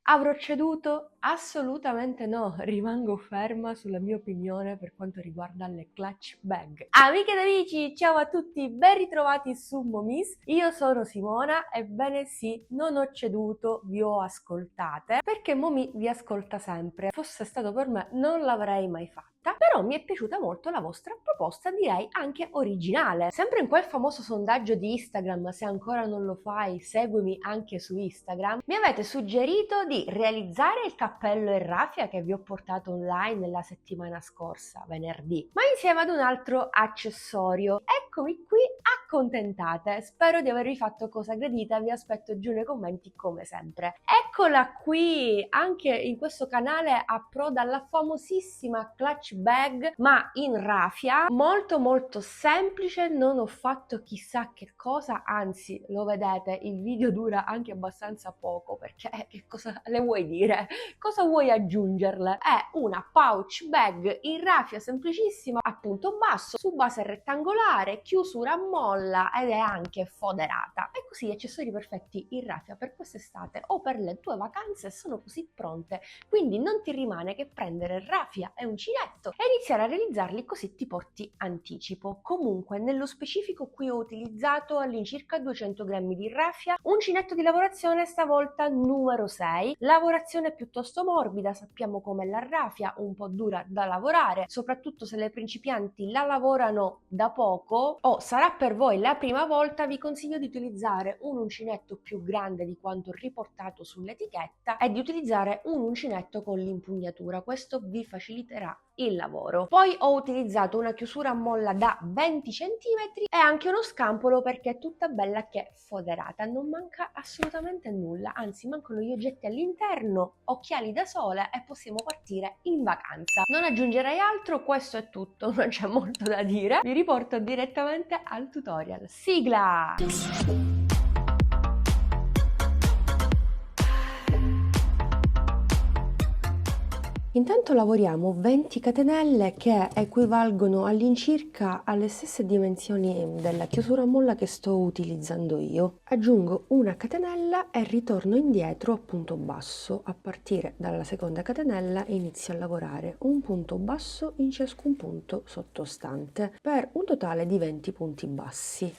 Avrò ceduto? Assolutamente no, rimango ferma sulla mia opinione per quanto riguarda le clutch bag. Amiche ed amici, ciao a tutti, ben ritrovati su Momis. Io sono Simona, ebbene sì, non ho ceduto, vi ho ascoltate, perché Momi vi ascolta sempre. Fosse stato per me non l'avrei mai fatta, però mi è piaciuta molto la vostra proposta, direi anche originale. Sempre in quel famoso sondaggio di Instagram, se ancora non lo fai, seguimi anche su Instagram, mi avete suggerito di realizzare il cappello e raffia che vi ho portato online la settimana scorsa, venerdì, ma insieme ad un altro accessorio. Eccomi qui, accontentate. Spero di avervi fatto cosa gradita, vi aspetto giù nei commenti come sempre. Eccola qui, anche in questo canale approda la famosissima clutch bag, ma in raffia, molto semplice, non ho fatto chissà che cosa, anzi lo vedete, il video dura anche abbastanza poco perché che cosa le vuoi dire? Cosa vuoi aggiungerle? È una pouch bag in raffia semplicissima, appunto basso, su base rettangolare, chiusura a molla ed è anche foderata. E così accessori perfetti in raffia per quest'estate o per le tue vacanze sono così pronte, quindi non ti rimane che prendere raffia e uncinetto e iniziare a realizzarli, così ti porti anticipo. Comunque nello specifico qui ho utilizzato all'incirca 200 grammi di raffia, uncinetto di lavorazione stavolta numero 6, lavorazione piuttosto morbida, sappiamo com'è la raffia, un po' dura da lavorare, soprattutto se le principianti la lavorano da poco o sarà per voi la prima volta. Vi consiglio di utilizzare un uncinetto più grande di quanto riportato sull'etichetta e di utilizzare un uncinetto con l'impugnatura, questo vi faciliterà il lavoro. Poi ho utilizzato una chiusura a molla da 20 cm e anche uno scampolo perché è tutta bella che foderata, non manca assolutamente nulla, anzi mancano gli oggetti all'interno, occhiali da sole e possiamo partire in vacanza. Non aggiungerei altro, questo è tutto, non c'è molto da dire, vi riporto direttamente al tutorial. Sigla! Intanto lavoriamo 20 catenelle che equivalgono all'incirca alle stesse dimensioni della chiusura a molla che sto utilizzando io. Aggiungo una catenella e ritorno indietro a punto basso. A partire dalla seconda catenella inizio a lavorare un punto basso in ciascun punto sottostante per un totale di 20 punti bassi.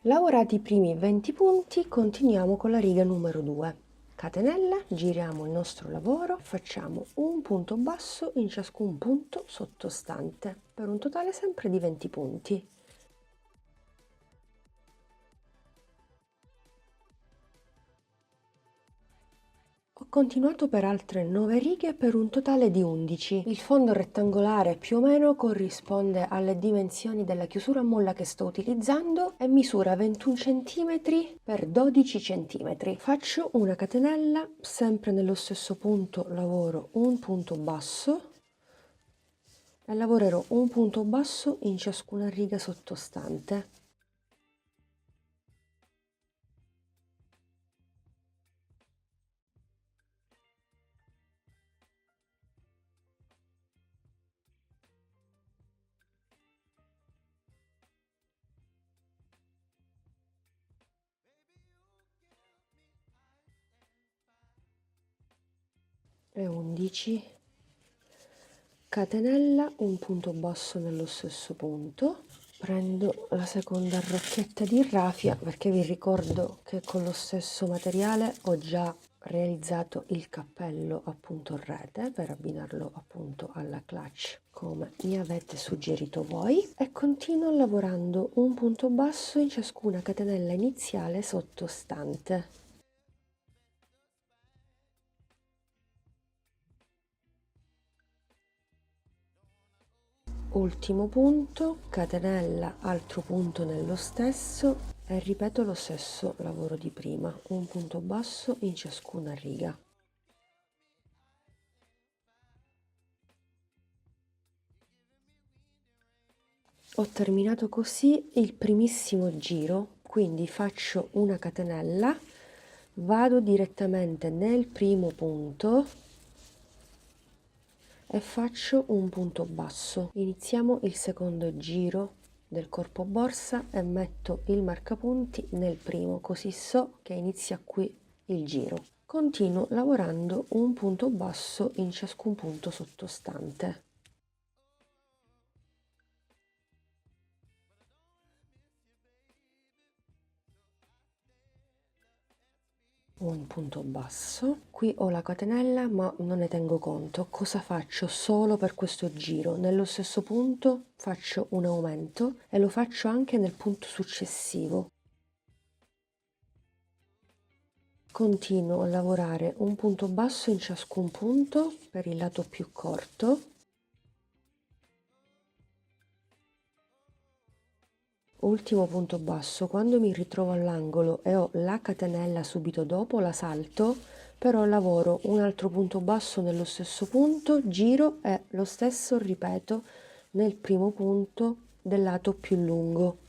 Lavorati i primi 20 punti, continuiamo con la riga numero 2. Catenella, giriamo il nostro lavoro, facciamo un punto basso in ciascun punto sottostante per un totale sempre di 20 punti. Ho continuato per altre 9 righe per un totale di 11. Il fondo rettangolare più o meno corrisponde alle dimensioni della chiusura a molla che sto utilizzando e misura 21 cm per 12 cm. Faccio una catenella, sempre nello stesso punto lavoro un punto basso e lavorerò un punto basso in ciascuna riga sottostante. E 11, catenella, un punto basso nello stesso punto, prendo la seconda rocchetta di raffia perché vi ricordo che con lo stesso materiale ho già realizzato il cappello appunto a rete per abbinarlo appunto alla clutch come mi avete suggerito voi, e continuo lavorando un punto basso in ciascuna catenella iniziale sottostante. Ultimo punto, catenella, altro punto nello stesso e ripeto lo stesso lavoro di prima, un punto basso in ciascuna riga. Ho terminato così il primissimo giro, quindi faccio una catenella, vado direttamente nel primo punto e faccio un punto basso. Iniziamo il secondo giro del corpo borsa e metto il marcapunti nel primo, così so che inizia qui il giro. Continuo lavorando un punto basso in ciascun punto sottostante. Un punto basso, qui ho la catenella ma non ne tengo conto. Cosa faccio solo per questo giro? Nello stesso punto faccio un aumento e lo faccio anche nel punto successivo. Continuo a lavorare un punto basso in ciascun punto per il lato più corto. Ultimo punto basso, quando mi ritrovo all'angolo e ho la catenella subito dopo la salto, però lavoro un altro punto basso nello stesso punto, giro e lo stesso ripeto nel primo punto del lato più lungo.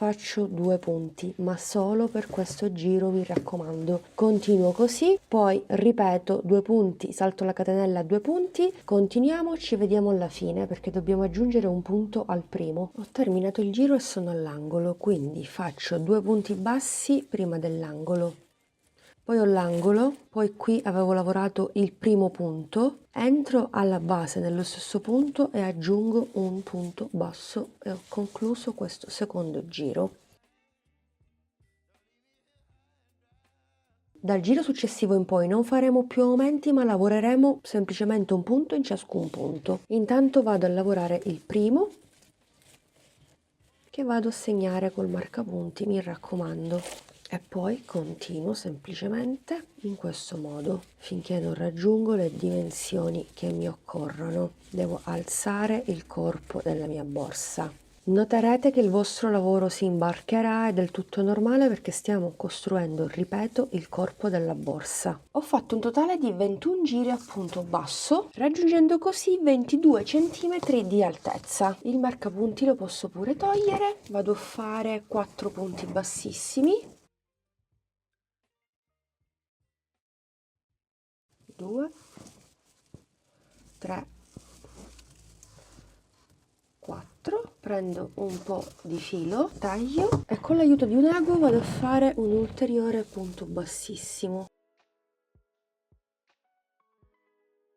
Faccio 2 punti, ma solo per questo giro, mi raccomando. Continuo così, poi ripeto 2 punti, salto la catenella, 2 punti, continuiamo, ci vediamo alla fine perché dobbiamo aggiungere un punto al primo. Ho terminato il giro e sono all'angolo, quindi faccio 2 punti bassi prima dell'angolo. Poi ho l'angolo, poi qui avevo lavorato il primo punto, entro alla base nello stesso punto e aggiungo un punto basso e ho concluso questo secondo giro. Dal giro successivo in poi non faremo più aumenti ma lavoreremo semplicemente un punto in ciascun punto. Intanto vado a lavorare il primo che vado a segnare col marcapunti, mi raccomando. E poi continuo semplicemente in questo modo finché non raggiungo le dimensioni che mi occorrono. Devo alzare il corpo della mia borsa. Noterete che il vostro lavoro si imbarcherà, è del tutto normale perché stiamo costruendo, ripeto, il corpo della borsa. Ho fatto un totale di 21 giri a punto basso, raggiungendo così 22 cm di altezza. Il marcapunti lo posso pure togliere, vado a fare 4 punti bassissimi. 2, 3, 4, prendo un po' di filo, taglio e con l'aiuto di un ago vado a fare un ulteriore punto bassissimo.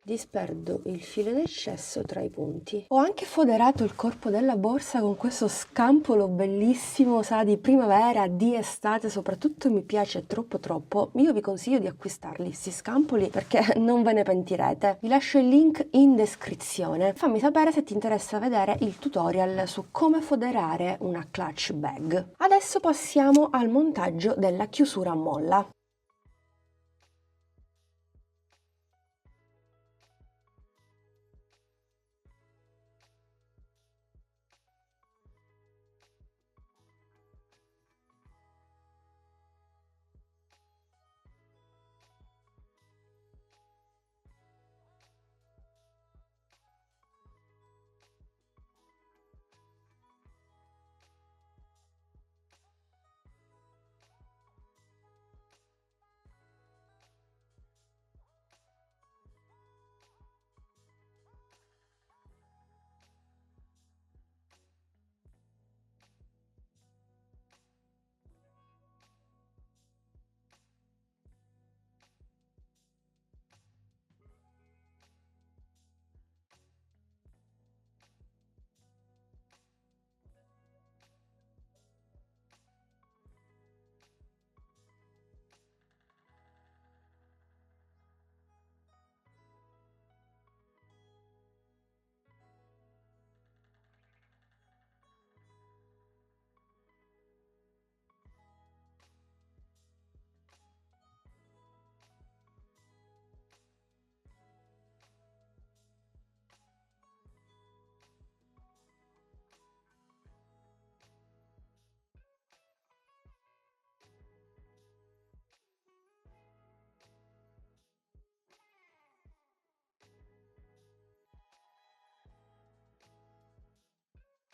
Disperdo il filo in eccesso tra i punti. Ho anche foderato il corpo della borsa con questo scampolo bellissimo, sa, di primavera, di estate, soprattutto mi piace troppo. Io vi consiglio di acquistarli, questi scampoli, perché non ve ne pentirete. Vi lascio il link in descrizione. Fammi sapere se ti interessa vedere il tutorial su come foderare una clutch bag. Adesso passiamo al montaggio della chiusura a molla.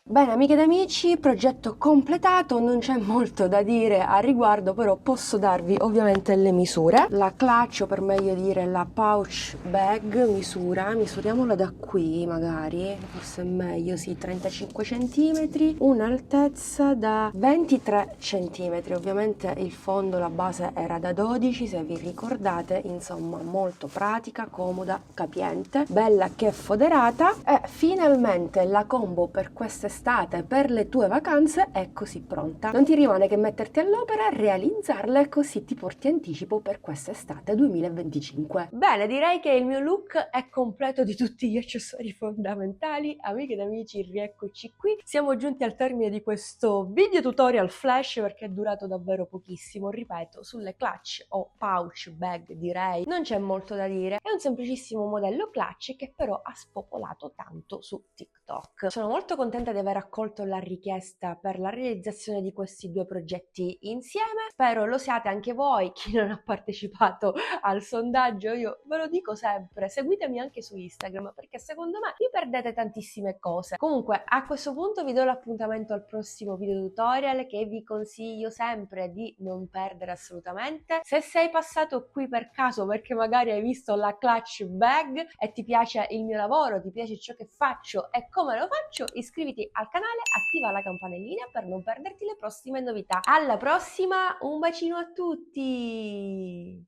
Bene amiche ed amici, progetto completato, non c'è molto da dire a riguardo, però posso darvi ovviamente le misure. La clutch, o per meglio dire la pouch bag, misuriamola da qui magari, forse è meglio, sì, 35 cm, un'altezza da 23 cm, ovviamente il fondo, la base era da 12, se vi ricordate, insomma molto pratica, comoda, capiente, bella che foderata, e finalmente la combo per quest'estate, per le tue vacanze, è così pronta. Non ti rimane che metterti all'opera, realizzarla e così ti porti anticipo per quest'estate 2025. Bene, direi che il mio look è completo di tutti gli accessori fondamentali. Amiche ed amici, rieccoci qui. Siamo giunti al termine di questo video tutorial flash perché è durato davvero pochissimo. Ripeto, sulle clutch o pouch bag direi non c'è molto da dire. È un semplicissimo modello clutch che però ha spopolato tanto su TikTok. Sono molto contenta di aver accolto la richiesta per la realizzazione di questi due progetti insieme. Spero lo siate anche voi. Chi non ha partecipato al sondaggio, io ve lo dico sempre, seguitemi anche su Instagram perché secondo me vi perdete tantissime cose. Comunque a questo punto vi do l'appuntamento al prossimo video tutorial che vi consiglio sempre di non perdere assolutamente. Se sei passato qui per caso perché magari hai visto la clutch bag e ti piace il mio lavoro, ti piace ciò che faccio e come lo faccio, iscriviti al canale, attiva la campanellina per non perderti le prossime novità. Alla prossima, un bacino a tutti!